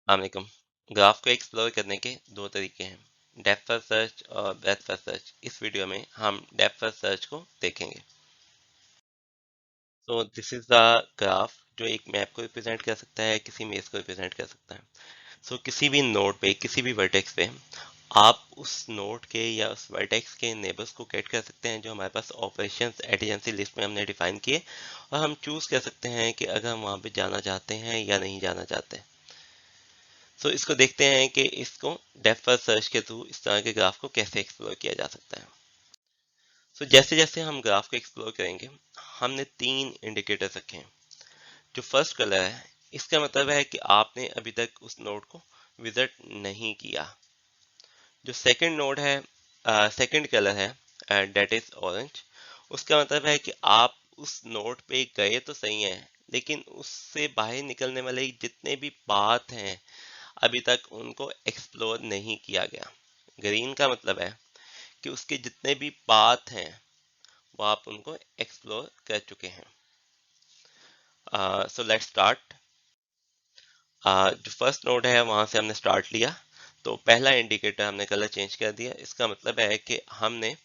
अस्सलामुअलैकुम। ग्राफ को एक्सप्लोर करने के दो तरीके हैं, डेप्थ फर्स्ट सर्च और ब्रेथ फर्स्ट सर्च। इस वीडियो में हम डेप्थ फर्स्ट सर्च को देखेंगे। तो दिस इज द ग्राफ जो एक मैप को रिप्रेजेंट कर सकता है, किसी मेज को रिप्रेजेंट कर सकता है। किसी भी नोड पे, किसी भी वर्टेक्स पे आप उस नोड के या उस वर्टेक्स के नेबर्स को गेट कर सकते हैं जो हमारे पास ऑपरेशंस एडजेंसी लिस्ट में हमने डिफाइन किए, और हम चूज कर सकते हैं कि अगर हम वहां पे जाना चाहते हैं या नहीं जाना चाहते। इसको देखते हैं कि इसको डेप्थ फर्स्ट सर्च के थ्रू इस तरह के ग्राफ को कैसे एक्सप्लोर किया जा सकता है। जैसे जैसे हम ग्राफ को एक्सप्लोर करेंगे, हमने तीन इंडिकेटर्स रखे हैं। जो फर्स्ट कलर है, इसका मतलब है कि आपने अभी तक उस नोड को विजिट नहीं किया। जो सेकंड नोड है, सेकंड कलर है, डेट इज ऑरेंज, उसका मतलब है कि आप उस नोड पे गए तो सही है, लेकिन उससे बाहर निकलने वाले जितने भी पाथ हैं अभी तक उनको एक्सप्लोर नहीं किया गया। ग्रीन का मतलब है कि उसके जितने भी पाथ हैं वो आप उनको एक्सप्लोर कर चुके हैं। So let's start. जो फर्स्ट नोड है वहां से हमने स्टार्ट लिया, तो पहला इंडिकेटर हमने कलर चेंज कर दिया। इसका मतलब है कि हमने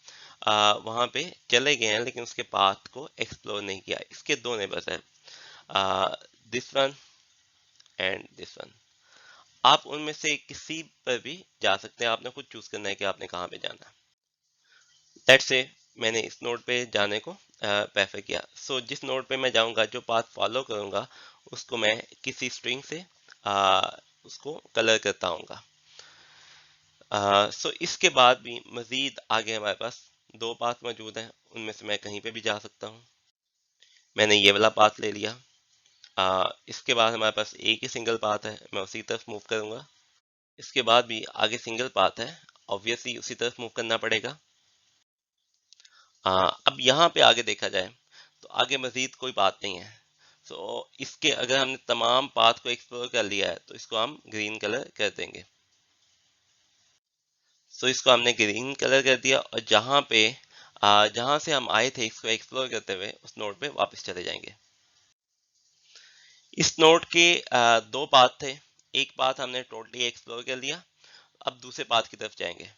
वहां पे चले गए हैं लेकिन उसके पाथ को एक्सप्लोर नहीं किया। इसके दो नेबर्स हैं, this one and this one. आप उनमें से किसी पर भी जा सकते हैं, आपने खुद चूज करना है कि आपने कहाँ पे जाना है। लेट्स से मैंने इस नोड पे जाने को प्रेफर किया। जिस नोड पे मैं जाऊंगा, जो पाथ फॉलो करूंगा, उसको मैं किसी स्ट्रिंग से उसको कलर करता हूँगा। इसके बाद भी मजीद आगे हमारे पास दो पाथ मौजूद हैं, उनमें से मैं कहीं पे भी जा सकता हूँ। मैंने ये वाला पाथ ले लिया। इसके बाद हमारे पास एक ही सिंगल पाथ है, मैं उसी तरफ मूव करूंगा। इसके बाद भी आगे सिंगल पाथ है, ऑब्वियसली उसी तरफ मूव करना पड़ेगा। अब यहाँ पे आगे देखा जाए तो आगे मजीद कोई बात नहीं है। इसके अगर हमने तमाम पाथ को एक्सप्लोर कर लिया है तो इसको हम ग्रीन कलर कर देंगे। इसको हमने ग्रीन कलर कर दिया, और जहाँ से हम आए थे इसको एक्सप्लोर करते हुए उस नोड पे वापस चले जाएंगे। इस नोड के दो पाथ थे। एक पाथ हमने टोटली एक्सप्लोर कर लिया, अब दूसरे पाथ की तरफ जाएंगे।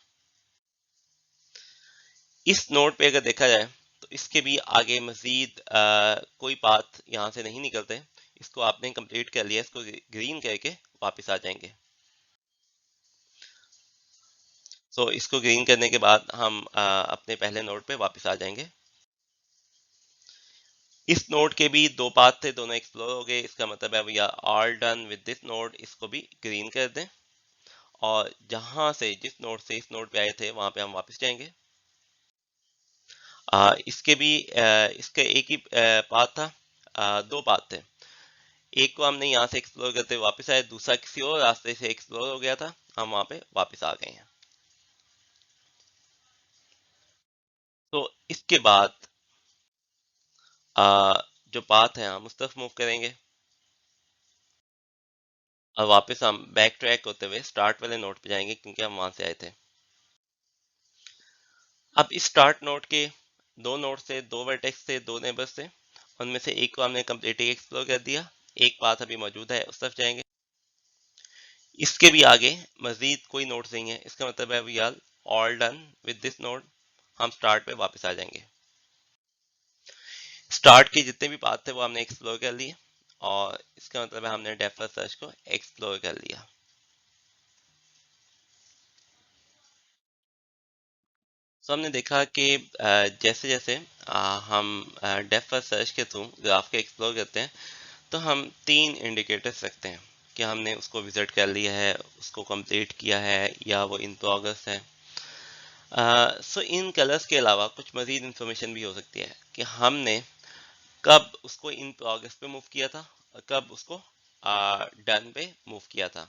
इस नोड पे अगर देखा जाए तो इसके भी आगे मजीद कोई पाथ यहाँ से नहीं निकलते। इसको आपने कंप्लीट कर लिया, इसको ग्रीन करके वापस आ जाएंगे। इसको ग्रीन करने के बाद हम अपने पहले नोड पे वापस आ जाएंगे। इस नोड के भी दो पाथ थे, दोनों एक्सप्लोर हो गए। इसका मतलब है we are all done with this node. इसको भी ग्रीन कर दें, और जहां से जिस नोड से इस नोड पे आए थे वहां पे हम वापस जाएंगे। इसके भी इसका एक ही पाथ था, दो पाथ थे। एक को हमने यहाँ से एक्सप्लोर करते हुए वापस आए, दूसरा किसी और रास्ते से एक्सप्लोर हो गया था, हम वहां पे वापस आ गए हैं। इसके बाद जो पाथ है हम उस तरफ मूव करेंगे, और वापस हम बैक ट्रैक होते हुए स्टार्ट वाले नोड पे जाएंगे क्योंकि हम वहां से आए थे। अब इस स्टार्ट नोड के दो नोड से, दो वर्टेक्स थे, दो नेबर्स थे। उनमें से एक को हमने कम्प्लीटली एक्सप्लोर कर दिया, एक पाथ अभी मौजूद है, उस तरफ जाएंगे। इसके भी आगे मजीद कोई नोड नहीं है, इसका मतलब है we are all done with this node. हम स्टार्ट पे वापस आ जाएंगे। स्टार्ट के जितने भी पाथ थे वो हमने एक्सप्लोर कर लिए, और इसका मतलब है हमने डेप्थ फर्स्ट सर्च को एक्सप्लोर कर लिया। हमने देखा कि जैसे जैसे हम डेप्थ फर्स्ट सर्च के थ्रू ग्राफ को एक्सप्लोर करते हैं, तो हम तीन इंडिकेटर्स रखते हैं कि हमने उसको विजिट कर लिया है, उसको कंप्लीट किया है, या वो इन प्रोग्रेस है। इन कलर्स के अलावा कुछ मजीद इंफॉर्मेशन भी हो सकती है कि हमने कब उसको इन प्रोग्रेस पे मूव किया था और कब उसको डन पे मूव किया था।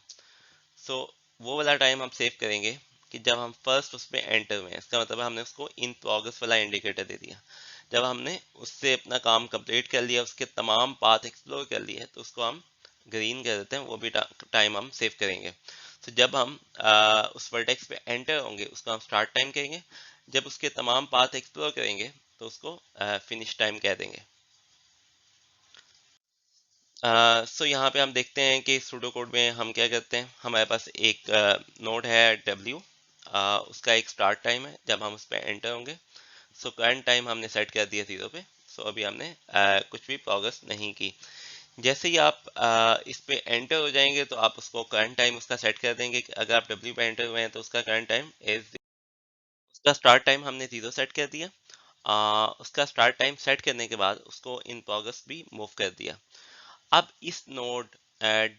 वो वाला टाइम हम सेव करेंगे कि जब हम फर्स्ट उसमें एंटर हुए। इसका मतलब है हमने उसको इन प्रोग्रेस वाला इंडिकेटर दे दिया। जब हमने उससे अपना काम कंप्लीट कर लिया, उसके तमाम पाथ एक्सप्लोर कर लिए, तो उसको हम ग्रीन कर देते हैं, वो भी टाइम हम सेव करेंगे। जब हम उस वर्टेक्स पे एंटर होंगे उसको हम स्टार्ट टाइम कहेंगे। जब उसके तमाम पाथ एक्सप्लोर करेंगे तो उसको फिनिश टाइम कह देंगे। सो यहाँ पे हम देखते हैं कि सूडो कोड में हम क्या करते हैं, हमारे पास एक नोड है W, उसका एक स्टार्ट टाइम है जब हम उस पर एंटर होंगे। सो करंट टाइम हमने सेट कर दिया 0 पे। सो अभी हमने कुछ भी प्रोग्रेस नहीं की। जैसे ही आप इस पे एंटर हो जाएंगे तो आप उसको करंट टाइम उसका सेट कर देंगे कि अगर आप W पे एंटर हुए हैं तो उसका करंट टाइम इज, उसका स्टार्ट टाइम हमने 0 सेट कर दिया। उसका स्टार्ट टाइम सेट करने के बाद उसको इन प्रोग्रेस भी मूव कर दिया। अब इस नोड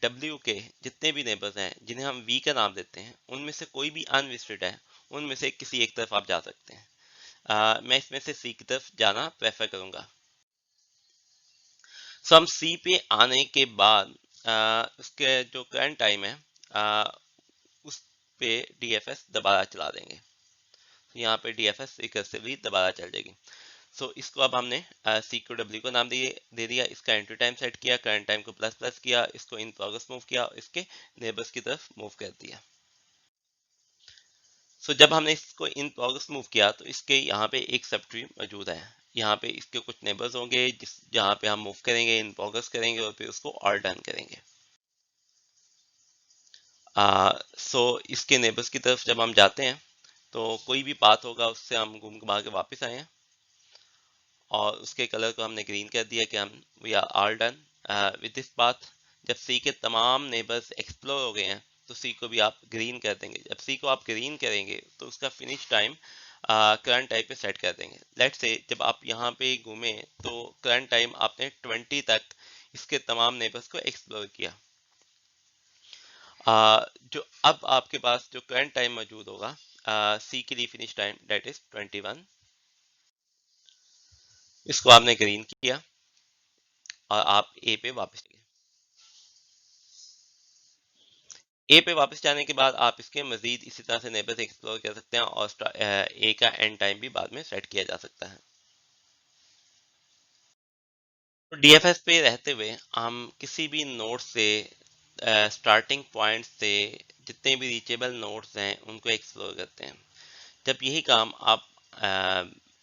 W के जितने भी नेबर्स हैं जिन्हें हम V का नाम देते हैं, उनमें से कोई भी अनविजिटेड है, उनमें से किसी एक तरफ आप जा सकते हैं। मैं इसमें से C की तरफ जाना प्रेफर करूंगा। सो हम C पे आने के बाद उसके जो करंट टाइम है आ, उस पे DFS दोबारा चला देंगे। तो यहाँ पे DFS रिकर्सिवली दोबारा चल जाएगी। सो इसको अब हमने C को W को नाम दे दिया, इसका एंट्री टाइम सेट किया, करंट टाइम को प्लस प्लस किया, इसको इन प्रोग्रेस मूव किया, इसके नेबर्स की तरफ मूव कर दिया। सो जब हमने इसको इन प्रोग्रेस मूव किया तो इसके यहाँ पे एक सब ट्री मौजूद है। यहाँ पे इसके कुछ नेबर्स होंगे जहाँ पे हम मूव करेंगे, इन प्रोग्रेस करेंगे और फिर उसको और डन करेंगे। सो इसके नेबर्स की तरफ जब हम जाते हैं तो कोई भी पाथ होगा उससे हम घूम घुमा के वापस आए हैं, और उसके कलर को हमने ग्रीन कर दिया कि हम we are all done with this path. जब सी के तमाम नेबर्स एक्सप्लोर हो गए हैं तो सी को भी आप ग्रीन कर देंगे। जब सी को आप ग्रीन करेंगे तो उसका फिनिश टाइम करंट टाइम पे सेट कर देंगे। लेट्स से जब आप यहाँ पे घूमे तो करंट टाइम आपने 20 तक इसके तमाम नेबर्स को एक्सप्लोर किया। जो अब आपके पास जो करंट टाइम मौजूद होगा सी के लिए फिनिश टाइम दैट इज 21। इसको आपने ग्रीन किया और आप ए पे वापस गए। ए पे वापस जाने के बाद आप इसके मजीद इसी तरह से नेबर्स एक्सप्लोर कर सकते हैं और ए का एंड टाइम भी बाद में सेट किया जा सकता है। तो डीएफएस पे रहते हुए हम किसी भी नोड से स्टार्टिंग पॉइंट से जितने भी रीचेबल नोड्स हैं उनको एक्सप्लोर करते हैं। जब यही काम आप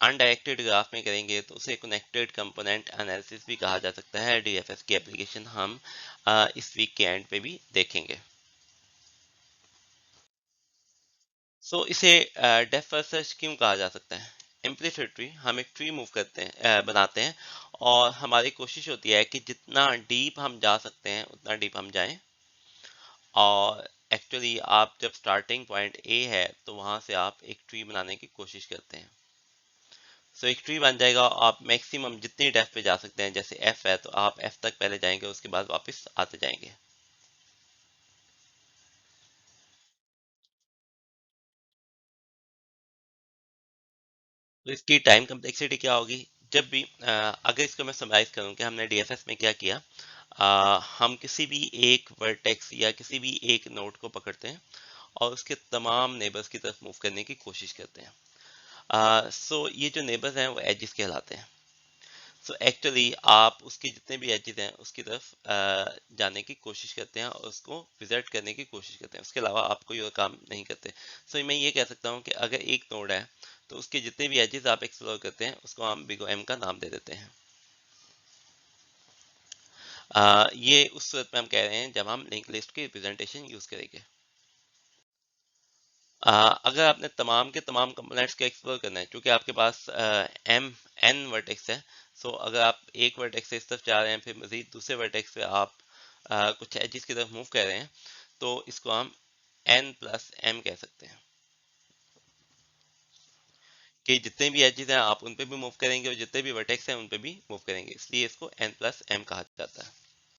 अनडायरेक्टेड ग्राफ में करेंगे तो उसे कनेक्टेड कंपोनेंट एनालिसिस भी कहा जा सकता है। डीएफएस की एप्लीकेशन हम इस वीक के एंड पे भी देखेंगे। सो इसे डेप्थ फर्स्ट सर्च क्यों कहा जा सकता है? इम्प्लीसिट ट्री, हम एक ट्री मूव करते हैं, बनाते हैं, और हमारी कोशिश होती है कि जितना डीप हम जा सकते हैं उतना डीप हम जाएं। और एक्चुअली आप जब स्टार्टिंग पॉइंट ए है तो वहां से आप एक ट्री बनाने की कोशिश करते हैं। सो एक ट्री बन जाएगा, आप मैक्सिमम जितनी डेप्थ पे जा सकते हैं, जैसे एफ है तो आप एफ तक पहले जाएंगे, उसके बाद वापस आते जाएंगे। तो इसकी टाइम कम्प्लेक्सिटी क्या होगी? जब भी अगर इसको मैं समराइज करूं कि हमने डीएफएस में क्या किया, हम किसी भी एक वर्टेक्स या किसी भी एक नोड को पकड़ते हैं और उसके तमाम नेबर्स की तरफ मूव करने की कोशिश करते हैं। सो ये जो नेबर्स हैं वो एजेस कहलाते हैं। सो एक्चुअली आप उसके जितने भी एजेस हैं उसकी तरफ जाने की कोशिश करते हैं और उसको विजिट करने की कोशिश करते हैं, उसके अलावा आप कोई और काम नहीं करते। सो मैं ये कह सकता हूँ कि अगर एक नोड है तो उसके जितने भी एजेस आप एक्सप्लोर करते हैं उसको हम बिग एम का नाम दे देते हैं। ये उस सूरत में हम कह रहे हैं जब हम लिंक लिस्ट की रिप्रेजेंटेशन यूज करेंगे। अगर आपने तमाम के तमाम कंपोनेंट्स को एक्सप्लोर करना है, क्योंकि आपके पास एम एन वर्टेक्स है। सो अगर आप एक वर्टेक्स से इस तरफ जा रहे हैं फिर मजीद दूसरे वर्टेक्स से आप कुछ एजेस की तरफ मूव कर रहे हैं, तो इसको हम एन प्लस एम कह सकते हैं कि जितने भी एजेस हैं आप उन पे भी मूव करेंगे और जितने भी वर्टेक्स हैं उन पे भी मूव करेंगे, इसलिए इसको एन प्लस एम कहा जाता है।